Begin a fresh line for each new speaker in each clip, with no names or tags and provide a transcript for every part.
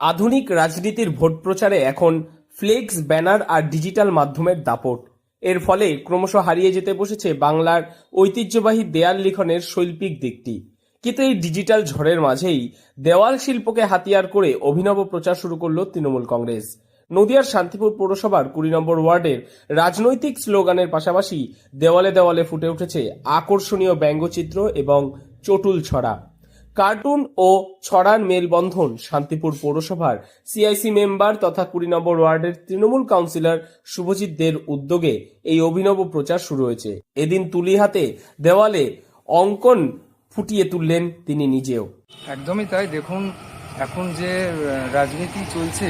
আধুনিক রাজনীতির ভোট প্রচারে এখন ফ্লেক্স, ব্যানার আর ডিজিটাল মাধ্যমের দাপট। এর ফলে ক্রমশ হারিয়ে যেতে বসেছে বাংলার ঐতিহ্যবাহী দেয়াল লিখনের শৈল্পিক দিকটি। কিন্তু এই ডিজিটাল ঝড়ের মাঝেই দেওয়াল শিল্পকে হাতিয়ার করে অভিনব প্রচার শুরু করল তৃণমূল কংগ্রেস। নদিয়ার শান্তিপুর পৌরসভার ২০ নম্বর ওয়ার্ডের রাজনৈতিক স্লোগানের পাশাপাশি দেওয়ালে দেওয়ালে ফুটে উঠেছে আকর্ষণীয় ব্যঙ্গচিত্র এবং চটুল ছড়া। কার্টুন ও ছড়ার মেলবন্ধন শান্তিপুর পৌরসভার সিআইসি মেম্বার তথা ২০ নম্বর ওয়ার্ডের তৃণমূল কাউন্সিলর শুভজিৎ দের উদ্যোগে এই অভিনব প্রচার শুরু হয়েছে। এদিন তুলি হাতে দেওয়ালে অঙ্কন ফুটিয়ে তুললেন তিনি নিজেও।
একদমই তাই। দেখুন, এখন যে রাজনীতি চলছে,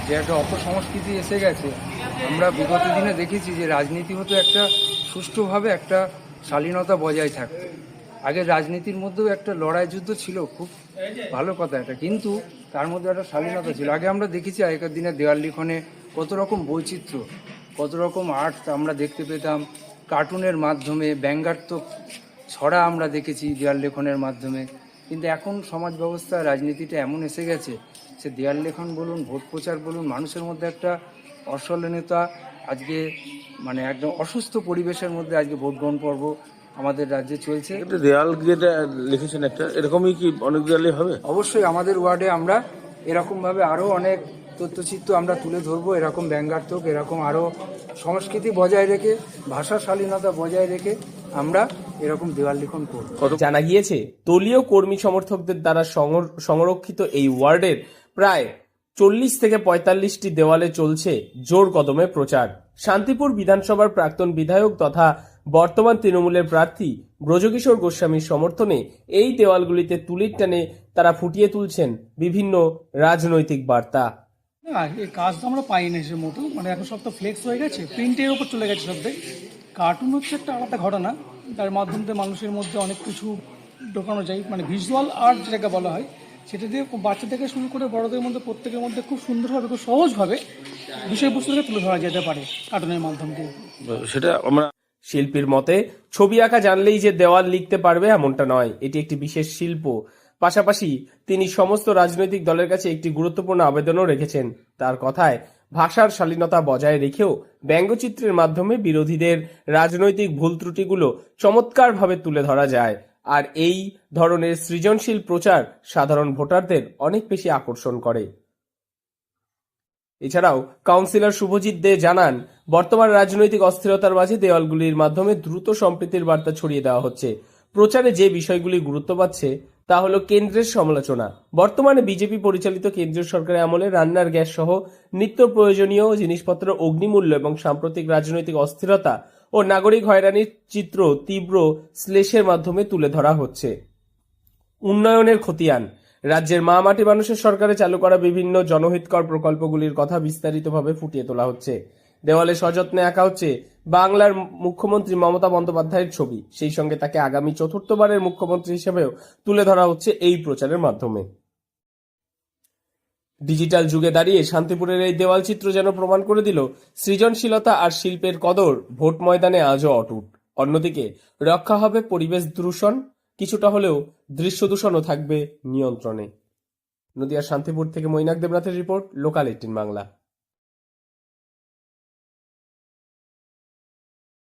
যে একটা অপসংস্কৃতি এসে গেছে, আমরা বিগত দিনে দেখেছি যে রাজনীতি হতো একটা সুষ্ঠুভাবে একটা শালীনতা বজায় থাকতো। আগে রাজনীতির মধ্যেও একটা লড়াই যুদ্ধ ছিল, খুব ভালো কথা এটা, কিন্তু তার মধ্যে একটা শালীনতা ছিল। আগে আমরা দেখেছি আগেকার দিনে দেওয়াল লিখনে কত রকম বৈচিত্র্য, কত রকম আর্ট আমরা দেখতে পেতাম কার্টুনের মাধ্যমে, ব্যঙ্গাত্মক ছড়া আমরা দেখেছি দেওয়াল লেখনের মাধ্যমে। কিন্তু এখন সমাজ ব্যবস্থা, রাজনীতিটা এমন এসে গেছে, সে দেওয়াল লেখন বলুন, ভোট প্রচার বলুন, মানুষের মধ্যে একটা অসচেতনতা, আজকে মানে একদম অসুস্থ পরিবেশের মধ্যে আজকে ভোট গ্রহণ পর্ব আমাদের রাজ্যে চলছে।
দেয়াল যেটা লিখেছেন একটা, এরকমই কি অনেক দেয়ালে হবে?
অবশ্যই আমাদের ওয়ার্ডে আমরা এরকমভাবে আরও অনেক তথ্যচিত্র আমরা তুলে ধরবো, এরকম ব্যঙ্গাত্মক, এরকম আরও সংস্কৃতি বজায় রেখে, ভাষা শালীনতা বজায় রেখে আমরা এরকম দেওয়াল লিখন করব।
জানা গিয়েছে দলীয় কর্মী সমর্থকদের দ্বারা সংরক্ষিত এই ওয়ার্ডের প্রায় ৪০ থেকে ৪৫টি দেওয়ালে চলছে জোর কদমে প্রচার। শান্তিপুর বিধানসভার প্রাক্তন বিধায়ক তথা বর্তমান তৃণমূলের প্রার্থী ব্রজকিশোর গোস্বামীর সমর্থনে এই দেওয়ালগুলিতে তুলির টানে তারা ফুটিয়ে তুলছেন বিভিন্ন রাজনৈতিক বার্তা।
না, এই কাজ তো আমরা পাইনি সে মতো, মানে এখন সব তো ফ্লেক্স হয়ে গেছে, প্রিন্টের উপর চলে গেছে সব। কার্টুন হচ্ছে একটা আলাদা ঘটনা, তার মাধ্যমে মানুষের মধ্যে অনেক কিছু ঢোকানো যায়, মানে ভিজুয়াল আর্ট যেটাকে বলা হয়, সেটা দিয়ে বাচ্চা থেকে শুরু করে বড়দের মধ্যে প্রত্যেকের মধ্যে খুব সুন্দরভাবে, খুব সহজভাবে বিষয়বস্তুকে তুলে ধরা যেতে পারে কার্টুনের মাধ্যম দিয়ে।
সেটা আমরা
শিল্পীর মতে ছবি আঁকা জানলেই যে দেওয়াল লিখতে পারবে এমনটা নয়, এটি একটি বিশেষ শিল্প। পাশাপাশি তিনি সমস্ত রাজনৈতিক দলের কাছে একটি গুরুত্বপূর্ণ আবেদনও রেখেছেন। তার কথায় ভাষার শালীনতা বজায় রেখেও ব্যঙ্গচিত্রের মাধ্যমে বিরোধীদের রাজনৈতিক ভুল ত্রুটিগুলো চমৎকারভাবে তুলে ধরা যায়। আর এই ধরনের সৃজনশীল প্রচার সাধারণ ভোটারদের অনেক বেশি আকর্ষণ করে। এছাড়াও কাউন্সিলর শুভজিৎ দে জানান, বর্তমান রাজনৈতিক অস্থিরতার মাঝে দেওয়ালগুলির মাধ্যমে দ্রুত সম্প্রীতির বার্তা ছড়িয়ে দেওয়া হচ্ছে। প্রচারে যে বিষয়গুলি গুরুত্ব পাচ্ছে তা হলো কেন্দ্রের সমালোচনা। বর্তমানে বিজেপি পরিচালিত কেন্দ্রীয় সরকারের আমলে রান্নার গ্যাস সহ নিত্য প্রয়োজনীয় জিনিসপত্র অগ্নিমূল্য এবং সাম্প্রতিক রাজনৈতিক অস্থিরতা ও নাগরিক হয়রানির চিত্র তীব্র শ্লেষের মাধ্যমে তুলে ধরা হচ্ছে। উন্নয়নের খতিয়ান, রাজ্যের মা মাটি মানুষের সরকারে চালু করা বিভিন্ন জনহিতকর প্রকল্পগুলির কথা বিস্তারিতভাবে ফুটিয়ে তোলা হচ্ছে। দেওয়ালে সযত্নে আঁকা হচ্ছে বাংলার মুখ্যমন্ত্রী মমতা বন্দ্যোপাধ্যায়ের ছবি, সেই সঙ্গে তাকে আগামী চতুর্থবারের মুখ্যমন্ত্রী হিসেবেও তুলে ধরা হচ্ছে এই প্রচারের মাধ্যমে। ডিজিটাল যুগে দাঁড়িয়ে শান্তিপুরের এই দেওয়াল চিত্র যেন প্রমাণ করে দিল সৃজনশীলতা আর শিল্পের কদর ভোট ময়দানে আজও অটুট। অন্যদিকে রক্ষা হবে পরিবেশ দূষণ, কিছুটা হলেও দৃশ্য দূষণও থাকবে নিয়ন্ত্রণে। নদিয়ার শান্তিপুর থেকে মৈনাক দেবনাথের রিপোর্ট, লোকাল 18 বাংলা।